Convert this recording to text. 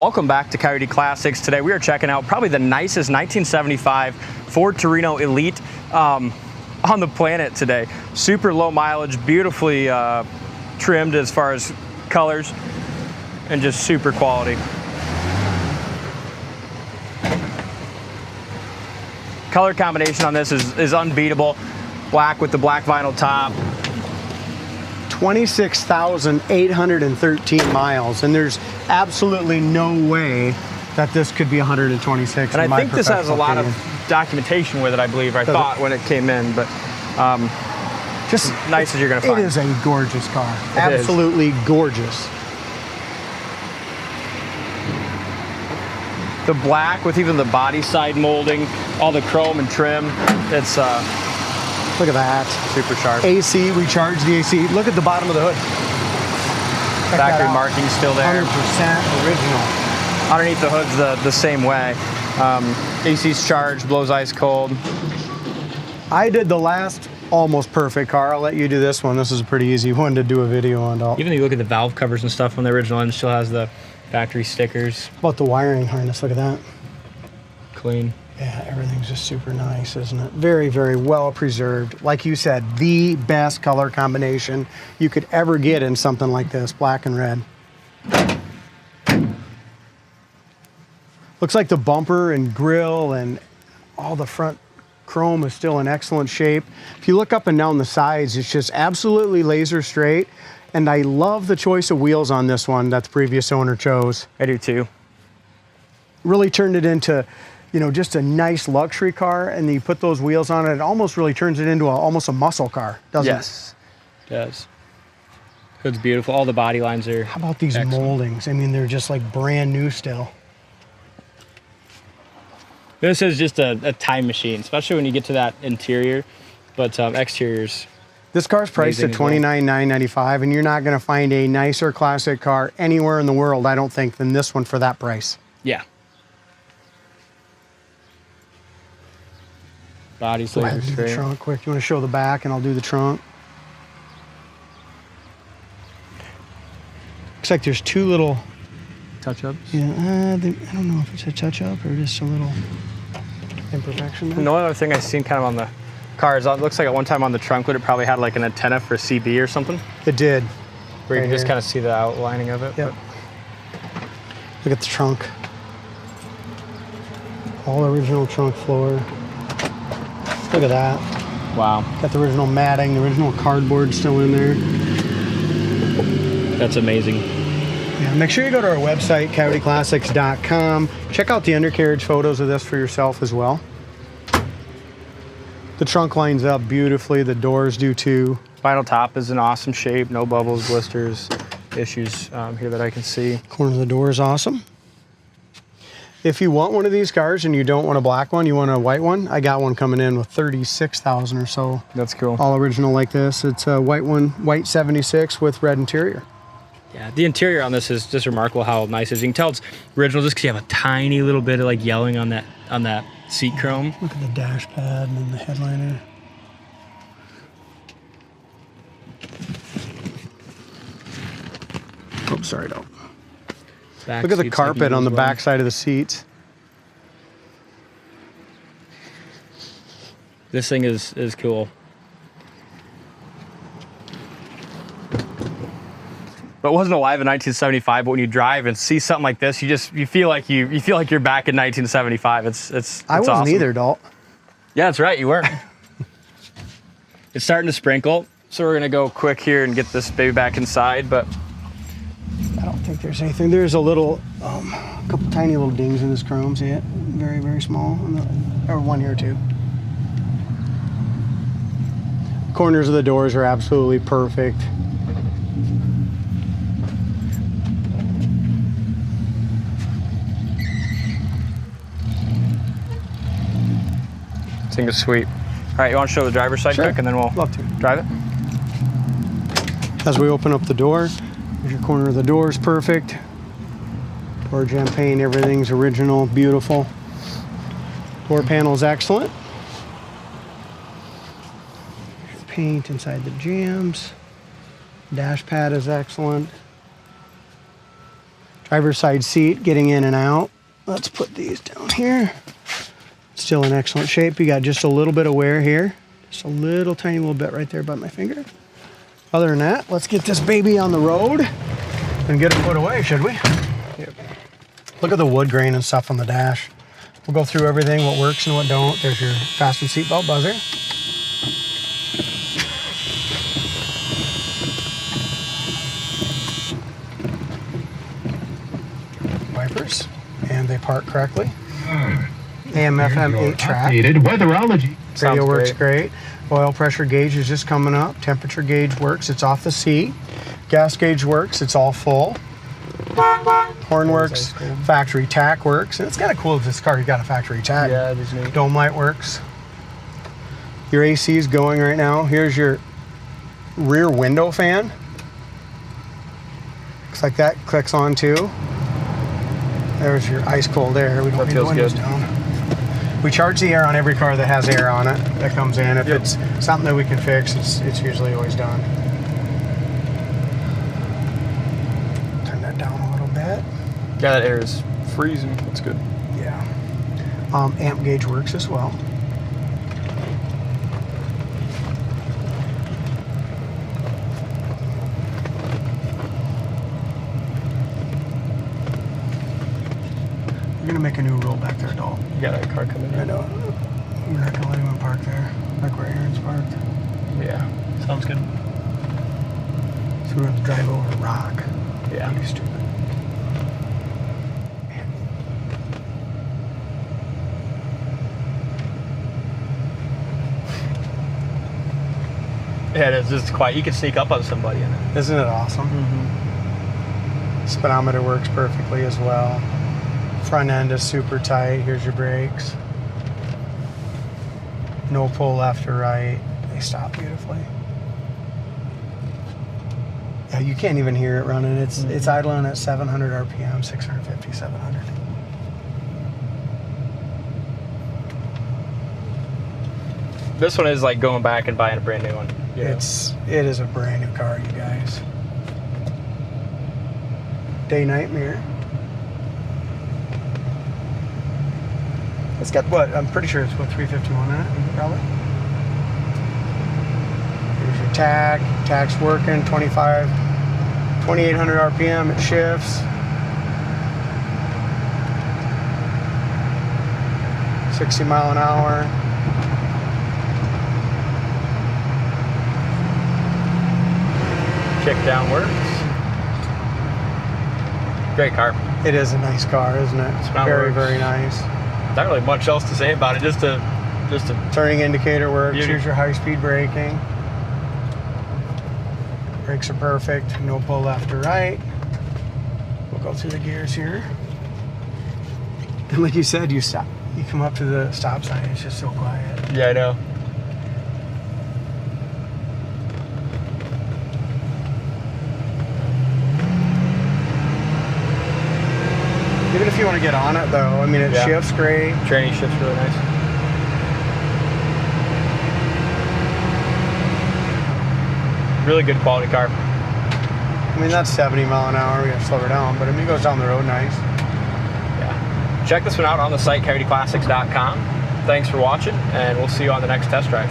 Welcome back to Coyote Classics. Today we are checking out probably the nicest 1975 Ford Torino Elite on the planet today. Super low mileage, beautifully trimmed as far as colors, and just super quality. Color combination on this is unbeatable. Black with the black vinyl top. 26,813 miles, and there's absolutely no way that this could be 126. And I think this has a lot of documentation with it, I believe. I thought when it came in, but just nice as you're going to find. It is a gorgeous car. Absolutely gorgeous. The black with even the body side molding, all the chrome and trim. It's look at that. Super sharp. AC, we charge the AC. Look at the bottom of the hood. Factory marking still there. 100% original. Underneath the hood's the same way. AC's charged, blows ice cold. I did the last almost perfect car. I'll let you do this one. This is a pretty easy one to do a video on. Even if you look at the valve covers and stuff on the original end, still has the factory stickers. How about the wiring harness? Look at that. Clean. Yeah, everything's just super nice, isn't it? Very, very well preserved. Like you said, the best color combination you could ever get in something like this, black and red. Looks like the bumper and grille and all the front chrome is still in excellent shape. If you look up and down the sides, it's just absolutely laser straight. And I love the choice of wheels on this one that the previous owner chose. I do too. Really turned it into, you know, just a nice luxury car, and then you put those wheels on it, it almost really turns it into almost a muscle car, doesn't it? Yes, it does. Hood's beautiful. All the body lines are How about these excellent moldings? I mean, they're just like brand new still. This is just a time machine, especially when you get to that interior, but exteriors. This car's priced at $29,995, and you're not going to find a nicer classic car anywhere in the world, I don't think, than this one for that price. Yeah. Body's Go ahead and do the trunk quick. You want to show the back, and I'll do the trunk. Looks like there's two little touch-ups. Yeah, I don't know if it's a touch-up or just a little imperfection there. And the only other thing I've seen kind of on the car is it looks like at one time on the trunk lid it probably had like an antenna for CB or something. It did. Where you can just kind of see the outlining of it. Yep. Look at the trunk. All original trunk floor. Look at that. Wow. Got the original matting, the original cardboard still in there. That's amazing. Yeah, make sure you go to our website, coyoteclassics.com. Check out the undercarriage photos of this for yourself as well. The trunk lines up beautifully. The doors do too. Vinyl top is in awesome shape. No bubbles, blisters, issues here that I can see. Corner of the door is awesome. If you want one of these cars and you don't want a black one, you want a white one, I got one coming in with 36,000 or so. That's cool. All original like this. It's a white one, white 76 with red interior. Yeah, the interior on this is just remarkable how nice it is. You can tell it's original just because you have a tiny little bit of like yellowing on that seat chrome. Look at the dash pad and then the headliner. Oh, sorry, don't. Look at the carpet on the back side of the seats. This thing is cool. But it wasn't alive in 1975. But when you drive and see something like this, you feel like you're back in 1975. It's I wasn't awesome. either, Dalt. Yeah, that's right. You weren't. It's starting to sprinkle, so we're gonna go quick here and get this baby back inside. But I don't think there's anything. There's a little, couple tiny little dings in this chrome. See it? Very, very small. Or one here too. Corners of the doors are absolutely perfect. this thing is sweet. All right, you want to show the driver's side quick, and then we'll love to drive it. As we open up the door, there's your corner of the door is perfect. Door jamb pane, everything's original, beautiful. Door panel's excellent. Paint inside the jambs. Dash pad is excellent. Driver's side seat, getting in and out. Let's put these down here. Still in excellent shape. You got just a little bit of wear here. Just a little tiny little bit right there by my finger. Other than that, let's get this baby on the road and get it put away, should we? Yep. Look at the wood grain and stuff on the dash. We'll go through everything, what works and what don't. There's your fasten seatbelt buzzer. Wipers, and they park correctly. AM, FM, 8-track. Updated weatherology. Radio works great. Oil pressure gauge is just coming up. Temperature gauge works, it's off the seat. Gas gauge works, it's all full. Horn works, factory tack works. And it's kind of cool if this car, you got a factory tack. Yeah, it is neat. Dome light works. Your AC is going right now. Here's your rear window fan. Looks like that clicks on too. There's your ice cold air. We don't need the windows down. We charge the air on every car that has air on it that comes in. If it's something that we can fix, it's usually always done. Turn that down a little bit. Yeah, that air is freezing. That's good. Yeah. Amp gauge works as well. We're gonna make a new rule back there, doll. You got a car coming in. I know. We're not gonna let anyone park there, like where Aaron's parked. Yeah. Sounds good. So we're gonna drive over a rock. Yeah. Pretty stupid. Yeah, it is just quiet. You can sneak up on somebody in it. Isn't it awesome? Mm-hmm. Speedometer works perfectly as well. Front end is super tight. Here's your brakes. No pull left or right. They stop beautifully. Yeah, you can't even hear it running. It's idling at 700 RPM, 650, 700. This one is like going back and buying a brand new one. Yeah. It is a brand new car, you guys. Day-night mirror. It's got what? I'm pretty sure it's what, 351 in it, probably. Here's your tach. Tach's working, 2,800 RPM. It shifts. 60 mile an hour. Kick down works. Great car. It is a nice car, isn't it? It's very, very nice. Not really much else to say about it. Just a turning indicator works. Beauty. Here's your high-speed braking. Brakes are perfect. No pull left or right. We'll go through the gears here. And like you said, you stop. You come up to the stop sign. It's just so quiet. Yeah, I know. Even if you want to get on it, though, I mean, it shifts great. Tranny shifts really nice. Really good quality car. I mean, that's 70 mile an hour. We have to slow her down, but I mean, it goes down the road nice. Yeah. Check this one out on the site, coyoteclassics.com. Thanks for watching, and we'll see you on the next test drive.